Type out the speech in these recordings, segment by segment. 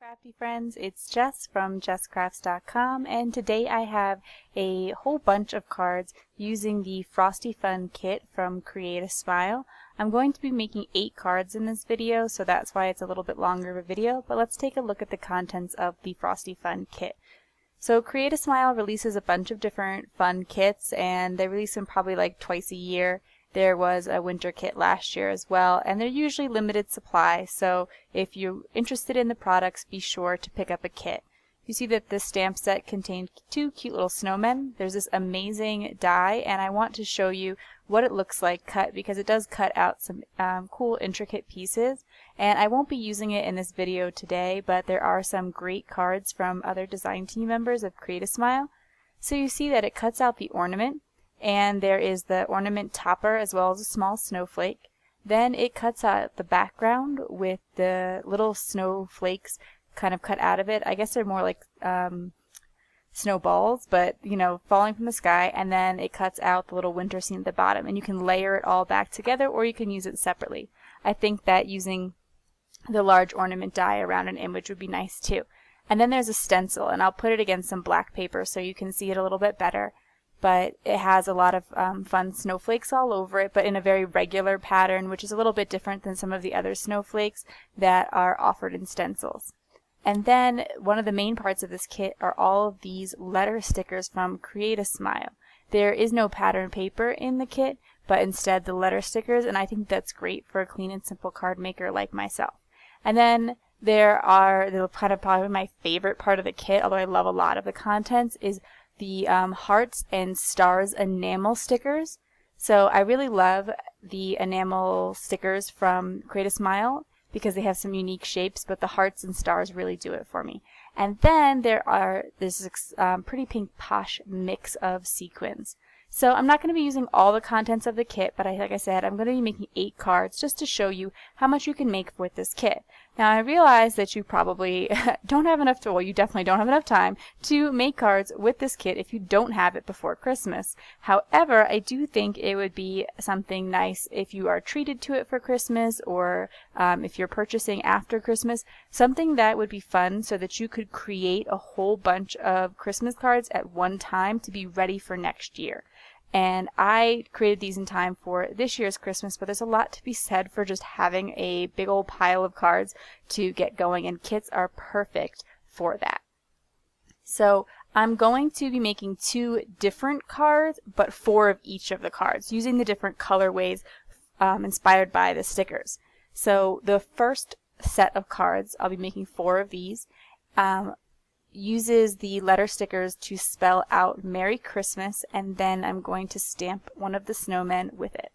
crafty friends, it's Jess from jesscrafts.com, and today I have a whole bunch of cards using the Frosty Fun kit from Create a Smile. I'm going to be making 8 cards in this video, so that's why it's a little bit longer of a video, but let's take a look at the contents of the Frosty Fun kit. So Create a Smile releases a bunch of different fun kits, and they release them probably like twice a year. There was a winter kit last year as well, and they're usually limited supply, so if you're interested in the products, be sure to pick up a kit. You see that this stamp set contained 2 cute little snowmen. There's this amazing die, and I want to show you what it looks like cut because it does cut out some cool intricate pieces. And I won't be using it in this video today, but there are some great cards from other design team members of Create a Smile. So you see that it cuts out the ornament, and there is the ornament topper as well as a small snowflake. Then it cuts out the background with the little snowflakes kind of cut out of it. I guess they're more like snowballs, but you know, falling from the sky, and then it cuts out the little winter scene at the bottom, and you can layer it all back together or you can use it separately. I think that using the large ornament die around an image would be nice too. And then there's a stencil, and I'll put it against some black paper so you can see it a little bit better. But it has a lot of fun snowflakes all over it, but in a very regular pattern, which is a little bit different than some of the other snowflakes that are offered in stencils. And then one of the main parts of this kit are all of these letter stickers from Create a Smile. There is no pattern paper in the kit, but instead the letter stickers, and I think that's great for a clean and simple card maker like myself. And then they're kind of probably my favorite part of the kit, although I love a lot of the contents, is the hearts and stars enamel stickers. So I really love the enamel stickers from Create a Smile because they have some unique shapes, but the hearts and stars really do it for me. And then there's this pretty pink posh mix of sequins. So I'm not going to be using all the contents of the kit, but like I said, I'm going to be making 8 cards just to show you how much you can make with this kit. Now I realize that you probably don't have enough you definitely don't have enough time to make cards with this kit if you don't have it before Christmas. However, I do think it would be something nice if you are treated to it for Christmas, or if you're purchasing after Christmas, something that would be fun so that you could create a whole bunch of Christmas cards at one time to be ready for next year. And I created these in time for this year's Christmas, but there's a lot to be said for just having a big old pile of cards to get going, and kits are perfect for that. So I'm going to be making 2 different cards, but 4 of each of the cards, using the different colorways inspired by the stickers. So the first set of cards, I'll be making 4 of these, uses the letter stickers to spell out Merry Christmas, and then I'm going to stamp one of the snowmen with it.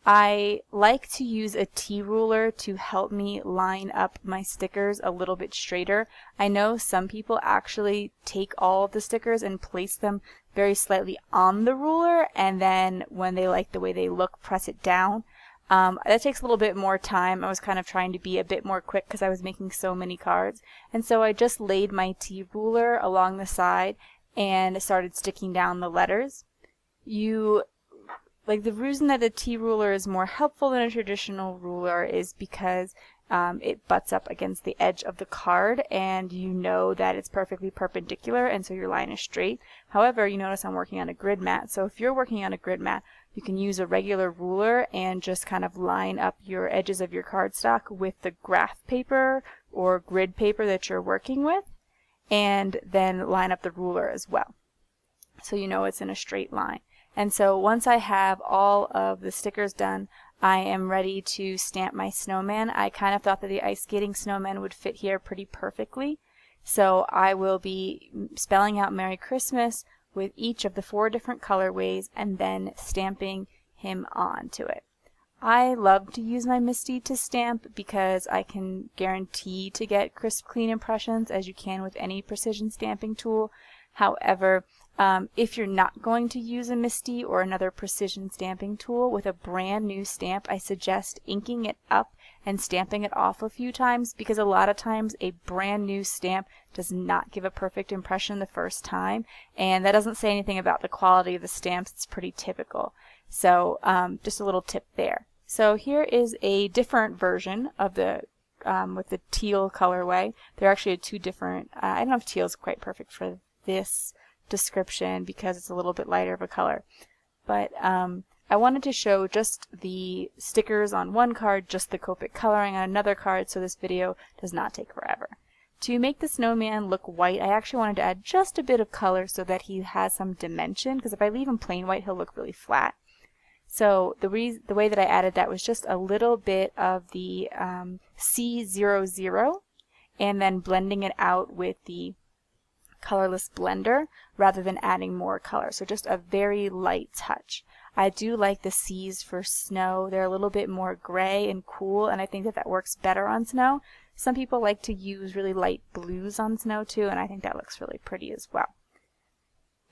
I like to use a T-ruler to help me line up my stickers a little bit straighter. I know some people actually take all of the stickers and place them very slightly on the ruler, and then when they like the way they look, press it down. That takes a little bit more time. I was kind of trying to be a bit more quick because I was making so many cards. And so I just laid my T-ruler along the side and started sticking down the letters. The reason that a T-ruler is more helpful than a traditional ruler is because it butts up against the edge of the card, and you know that it's perfectly perpendicular, and so your line is straight. However, you notice I'm working on a grid mat, so if you're working on a grid mat, you can use a regular ruler and just kind of line up your edges of your cardstock with the graph paper or grid paper that you're working with, and then line up the ruler as well, so you know it's in a straight line. And so once I have all of the stickers done, I am ready to stamp my snowman. I kind of thought that the ice skating snowman would fit here pretty perfectly. So I will be spelling out Merry Christmas with each of the 4 different colorways and then stamping him onto it. I love to use my MISTI to stamp because I can guarantee to get crisp, clean impressions as you can with any precision stamping tool. However, if you're not going to use a MISTI or another precision stamping tool with a brand new stamp, I suggest inking it up and stamping it off a few times, because a lot of times a brand new stamp does not give a perfect impression the first time, and that doesn't say anything about the quality of the stamps. It's pretty typical. So just a little tip there. So here is a different version of the with the teal colorway. They're actually two different, I don't know if teal is quite perfect for this description because it's a little bit lighter of a color. But I wanted to show just the stickers on one card, just the Copic coloring on another card, so this video does not take forever. To make the snowman look white, I actually wanted to add just a bit of color so that he has some dimension, because if I leave him plain white, he'll look really flat. So the way that I added that was just a little bit of the C00 and then blending it out with the colorless blender rather than adding more color. So just a very light touch. I do like the C's for snow. They're a little bit more gray and cool, and I think that works better on snow. Some people like to use really light blues on snow too, and I think that looks really pretty as well.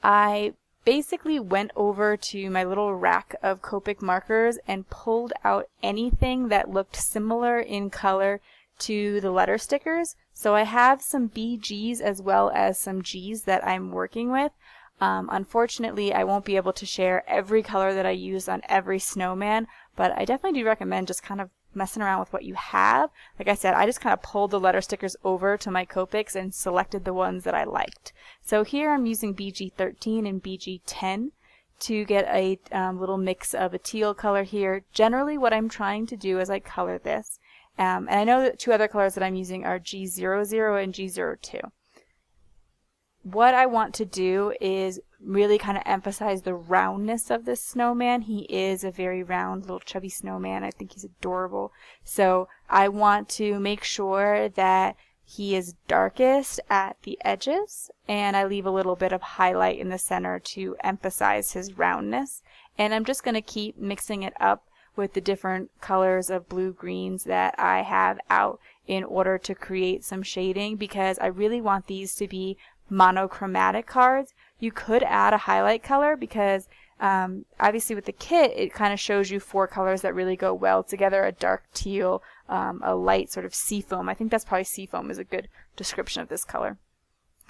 I basically went over to my little rack of Copic markers and pulled out anything that looked similar in color to the letter stickers. So I have some BGs as well as some Gs that I'm working with. Unfortunately, I won't be able to share every color that I use on every snowman, but I definitely do recommend just kind of messing around with what you have. Like I said, I just kind of pulled the letter stickers over to my Copics and selected the ones that I liked. So here I'm using BG13 and BG10 to get a little mix of a teal color here. Generally what I'm trying to do as I color this, and I know that two other colors that I'm using are G00 and G02. What I want to do is really kind of emphasize the roundness of this snowman. He is a very round little chubby snowman. I think he's adorable. So I want to make sure that he is darkest at the edges, and I leave a little bit of highlight in the center to emphasize his roundness. And I'm just going to keep mixing it up with the different colors of blue greens that I have out in order to create some shading, because I really want these to be monochromatic cards. You could add a highlight color because obviously with the kit it kind of shows you four colors that really go well together: a dark teal, a light sort of seafoam. I think that's probably seafoam is a good description of this color.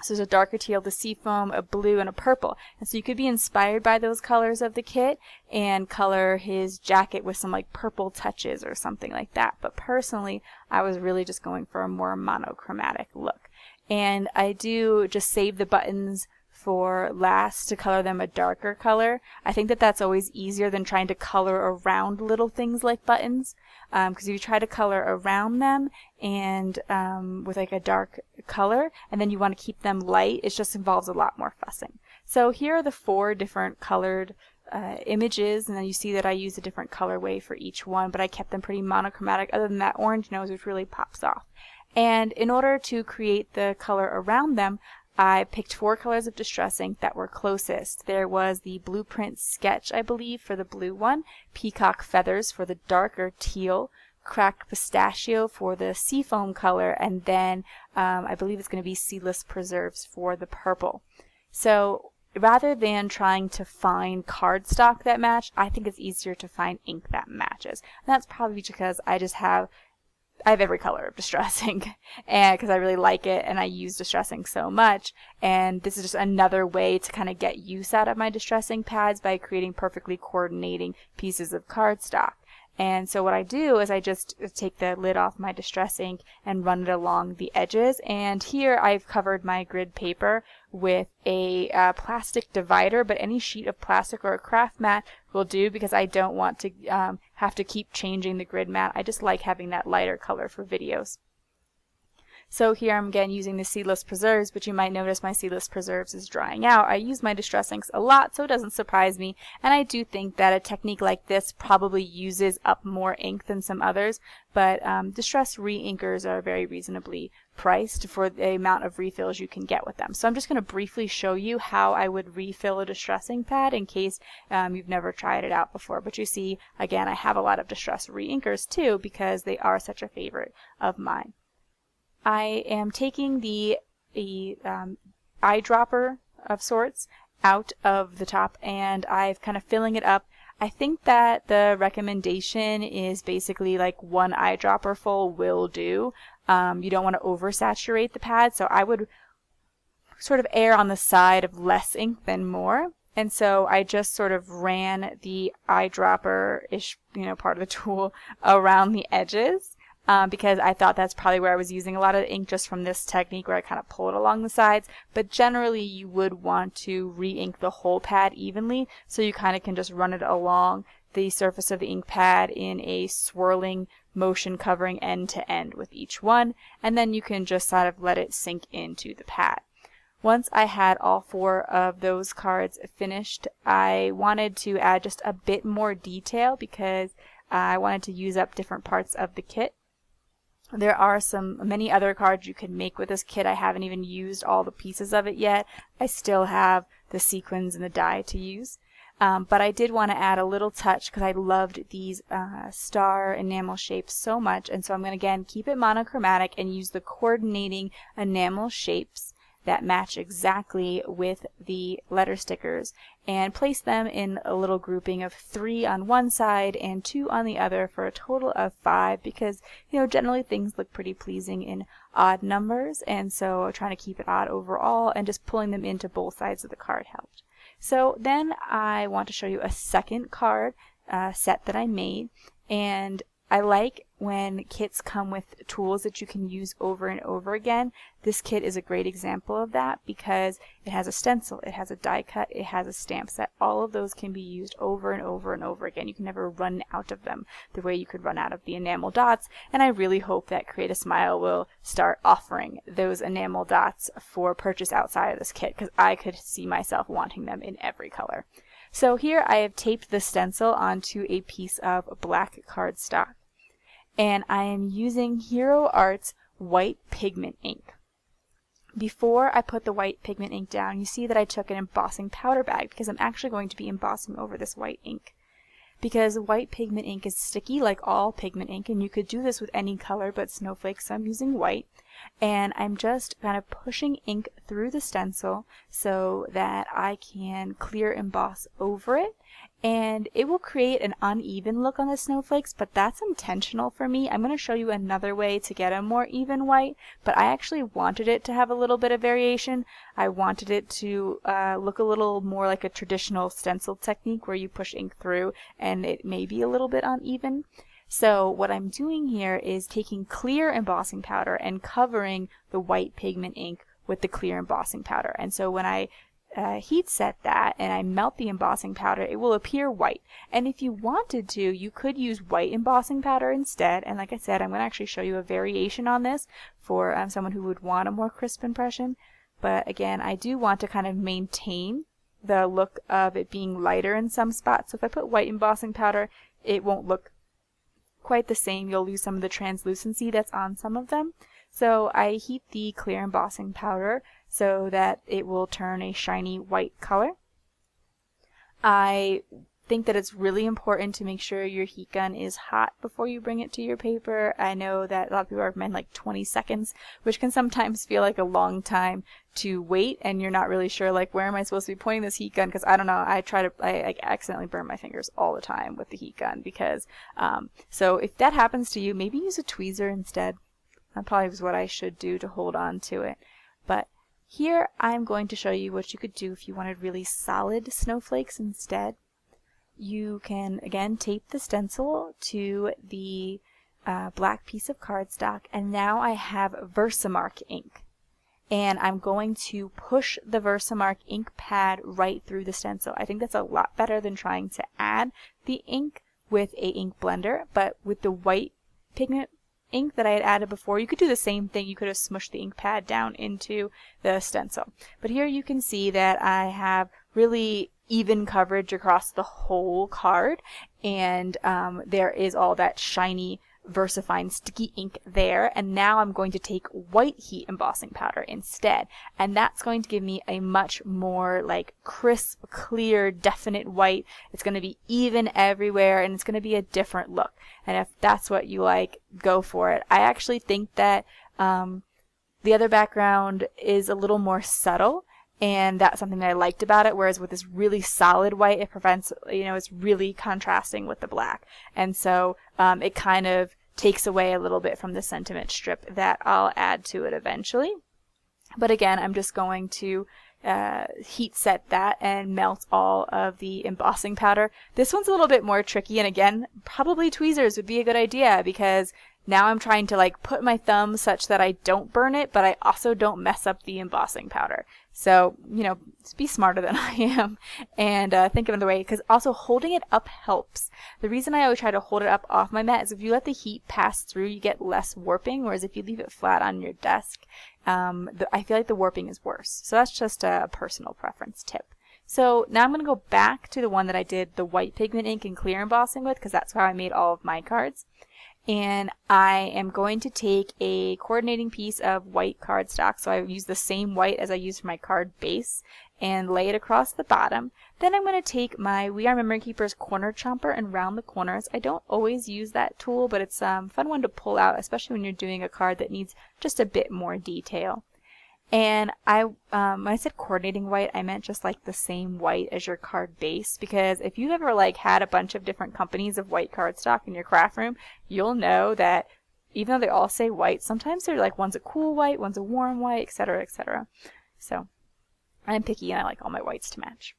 So there's a darker teal, the seafoam, a blue, and a purple. And so you could be inspired by those colors of the kit and color his jacket with some like purple touches or something like that. But personally, I was really just going for a more monochromatic look. And I do just save the buttons for last to color them a darker color. I think that that's always easier than trying to color around little things like buttons, because if you try to color around them and with like a dark color and then you want to keep them light, it just involves a lot more fussing. So here are the four different colored images, and then you see that I use a different colorway for each one, but I kept them pretty monochromatic other than that orange nose, which really pops off. And in order to create the color around them, I picked four colors of distress ink that were closest. There was the Blueprint Sketch, I believe, for the blue one, Peacock Feathers for the darker teal, Cracked Pistachio for the seafoam color, and then I believe it's going to be Seedless Preserves for the purple. So rather than trying to find cardstock that match, I think it's easier to find ink that matches. And that's probably because I have every color of distress ink, and because I really like it and I use distress ink so much, and this is just another way to kind of get use out of my distress ink pads by creating perfectly coordinating pieces of cardstock. And so what I do is I just take the lid off my distress ink and run it along the edges, and here I've covered my grid paper with a plastic divider, but any sheet of plastic or a craft mat will do, because I don't want to have to keep changing the grid mat. I just like having that lighter color for videos. So here I'm again using the Seedless Preserves, but you might notice my Seedless Preserves is drying out. I use my distress inks a lot, so it doesn't surprise me, and I do think that a technique like this probably uses up more ink than some others, but distress re-inkers are very reasonably priced for the amount of refills you can get with them. So I'm just going to briefly show you how I would refill a distress ink pad in case you've never tried it out before. But you see, again, I have a lot of distress re-inkers too, because they are such a favorite of mine. I am taking the eyedropper of sorts out of the top, and I'm kind of filling it up. I think that the recommendation is basically like one eyedropper full will do. You don't want to oversaturate the pad, so I would sort of err on the side of less ink than more. And so I just sort of ran the eyedropper-ish, part of the tool around the edges. because I thought that's probably where I was using a lot of ink, just from this technique where I kind of pull it along the sides. But generally you would want to re-ink the whole pad evenly, so you kind of can just run it along the surface of the ink pad in a swirling motion, covering end to end with each one, and then you can just sort of let it sink into the pad. Once I had all 4 of those cards finished, I wanted to add just a bit more detail because I wanted to use up different parts of the kit. There are many other cards you can make with this kit. I haven't even used all the pieces of it yet. I still have the sequins and the die to use. But I did want to add a little touch because I loved these star enamel shapes so much, and so I'm going to again keep it monochromatic and use the coordinating enamel shapes that match exactly with the letter stickers and place them in a little grouping of 3 on one side and 2 on the other for a total of 5, because generally things look pretty pleasing in odd numbers, and so trying to keep it odd overall and just pulling them into both sides of the card helped. So then I want to show you a second card set that I made, and I like when kits come with tools that you can use over and over again. This kit is a great example of that because it has a stencil, it has a die cut, it has a stamp set. All of those can be used over and over and over again. You can never run out of them the way you could run out of the enamel dots, and I really hope that Create a Smile will start offering those enamel dots for purchase outside of this kit, because I could see myself wanting them in every color. So here I have taped the stencil onto a piece of black cardstock, and I am using Hero Art's white pigment ink. Before I put the white pigment ink down, you see that I took an embossing powder bag because I'm actually going to be embossing over this white ink. Because white pigment ink is sticky like all pigment ink, and you could do this with any color but snowflakes, so I'm using white. And I'm just kind of pushing ink through the stencil so that I can clear emboss over it. And it will create an uneven look on the snowflakes, but that's intentional for me. I'm going to show you another way to get a more even white, but I actually wanted it to have a little bit of variation. I wanted it to look a little more like a traditional stencil technique where you push ink through and it may be a little bit uneven. So what I'm doing here is taking clear embossing powder and covering the white pigment ink with the clear embossing powder. And so when I heat set that and I melt the embossing powder, it will appear white. And if you wanted to, you could use white embossing powder instead. And like I said, I'm going to actually show you a variation on this for someone who would want a more crisp impression. But again, I do want to kind of maintain the look of it being lighter in some spots. So if I put white embossing powder, it won't look quite the same. You'll lose some of the translucency that's on some of them. So I heat the clear embossing powder so that it will turn a shiny white color. I think that it's really important to make sure your heat gun is hot before you bring it to your paper. I know that a lot of people recommend like 20 seconds, which can sometimes feel like a long time to wait, and you're not really sure like where am I supposed to be pointing this heat gun, because I don't know, I accidentally burn my fingers all the time with the heat gun because so if that happens to you, maybe use a tweezer instead. That probably was what I should do to hold on to it. But here I'm going to show you what you could do if you wanted really solid snowflakes instead. You can again tape the stencil to the black piece of cardstock, and now I have Versamark ink. And I'm going to push the Versamark ink pad right through the stencil. I think that's a lot better than trying to add the ink with a ink blender, but with the white pigment ink that I had added before, you could do the same thing. You could have smushed the ink pad down into the stencil. But here you can see that I have really even coverage across the whole card, and there is all that shiny VersaFine sticky ink there. And now I'm going to take white heat embossing powder instead, and that's going to give me a much more like crisp, clear, definite white. It's going to be even everywhere, and it's going to be a different look. And if that's what you like, go for it. I actually think that the other background is a little more subtle, and that's something that I liked about it, whereas with this really solid white, it prevents, it's really contrasting with the black. And so it kind of takes away a little bit from the sentiment strip that I'll add to it eventually. But again, I'm just going to heat set that and melt all of the embossing powder. This one's a little bit more tricky, and again, probably tweezers would be a good idea because now I'm trying to like put my thumb such that I don't burn it, but I also don't mess up the embossing powder. So, you know, just be smarter than I am and think of another way, because also holding it up helps. The reason I always try to hold it up off my mat is if you let the heat pass through, you get less warping, whereas if you leave it flat on your desk, I feel like the warping is worse. So that's just a personal preference tip. So now I'm going to go back to the one that I did the white pigment ink and clear embossing with, because that's how I made all of my cards. And I am going to take a coordinating piece of white cardstock, so I use the same white as I used for my card base, and lay it across the bottom. Then I'm going to take my We Are Memory Keepers corner chomper and round the corners. I don't always use that tool, but it's a fun one to pull out, especially when you're doing a card that needs just a bit more detail. And when I said coordinating white, I meant just like the same white as your card base, because if you've ever like had a bunch of different companies of white cardstock in your craft room, you'll know that even though they all say white, sometimes they're like one's a cool white, one's a warm white, etc., etc. So I'm picky and I like all my whites to match.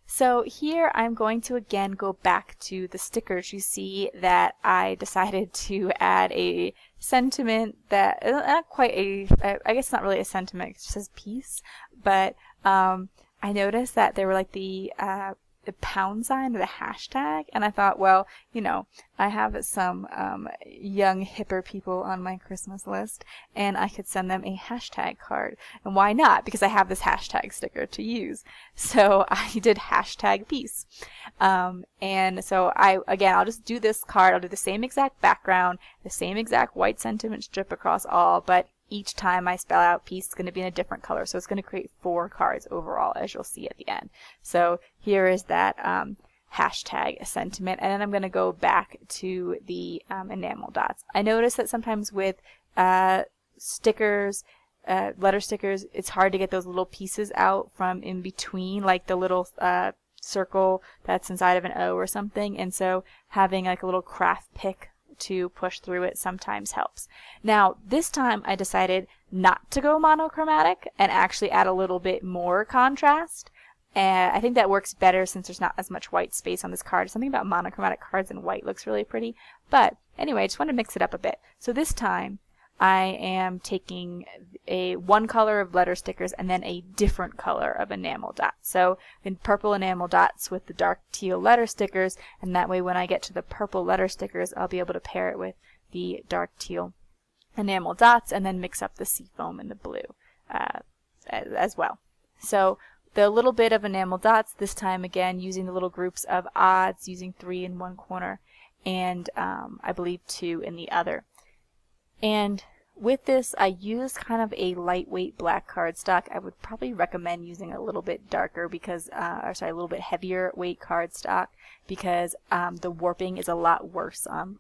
So here I'm going to again go back to the stickers. You see that I decided to add a sentiment that, not quite I guess not really a sentiment, it just says peace, but I noticed that there were like the pound sign or the hashtag, and I thought, well, you know, I have some young hipper people on my Christmas list, and I could send them a hashtag card, and why not, because I have this hashtag sticker to use. So I did hashtag peace, and so I'll just do this card. I'll do the same exact background, the same exact white sentiment strip across all, but each time I spell out peace, it's going to be in a different color. So it's going to create 4 cards overall, as you'll see at the end. So here is that hashtag sentiment. And then I'm going to go back to the enamel dots. I notice that sometimes with stickers, letter stickers, it's hard to get those little pieces out from in between, like the little circle that's inside of an O or something. And so having like a little craft pick to push through it sometimes helps. Now this time I decided not to go monochromatic and actually add a little bit more contrast, and I think that works better since there's not as much white space on this card. Something about monochromatic cards and white looks really pretty, but anyway, I just want to mix it up a bit. So this time I am taking one color of letter stickers and then a different color of enamel dots. So in purple enamel dots with the dark teal letter stickers, and that way when I get to the purple letter stickers, I'll be able to pair it with the dark teal enamel dots and then mix up the seafoam and the blue as well. So the little bit of enamel dots, this time again using the little groups of odds, using 3 in one corner and I believe 2 in the other. And with this, I used kind of a lightweight black cardstock. I would probably recommend using a little bit darker because, a little bit heavier weight cardstock because the warping is a lot worse on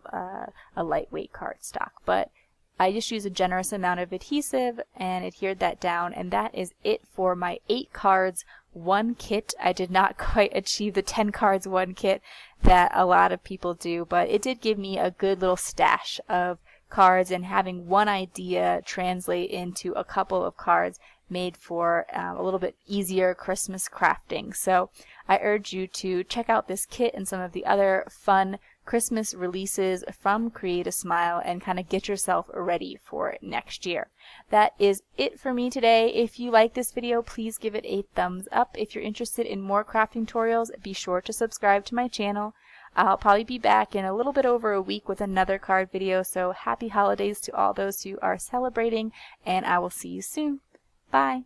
a lightweight cardstock. But I just used a generous amount of adhesive and adhered that down, and that is it for my 8 cards, 1 kit. I did not quite achieve the 10 cards, 1 kit that a lot of people do, but it did give me a good little stash of cards, and having one idea translate into a couple of cards made for a little bit easier Christmas crafting. So I urge you to check out this kit and some of the other fun Christmas releases from Create a Smile and kind of get yourself ready for next year. That is it for me today. If you like this video, please give it a thumbs up. If you're interested in more crafting tutorials, be sure to subscribe to my channel. I'll probably be back in a little bit over a week with another card video, so happy holidays to all those who are celebrating, and I will see you soon. Bye!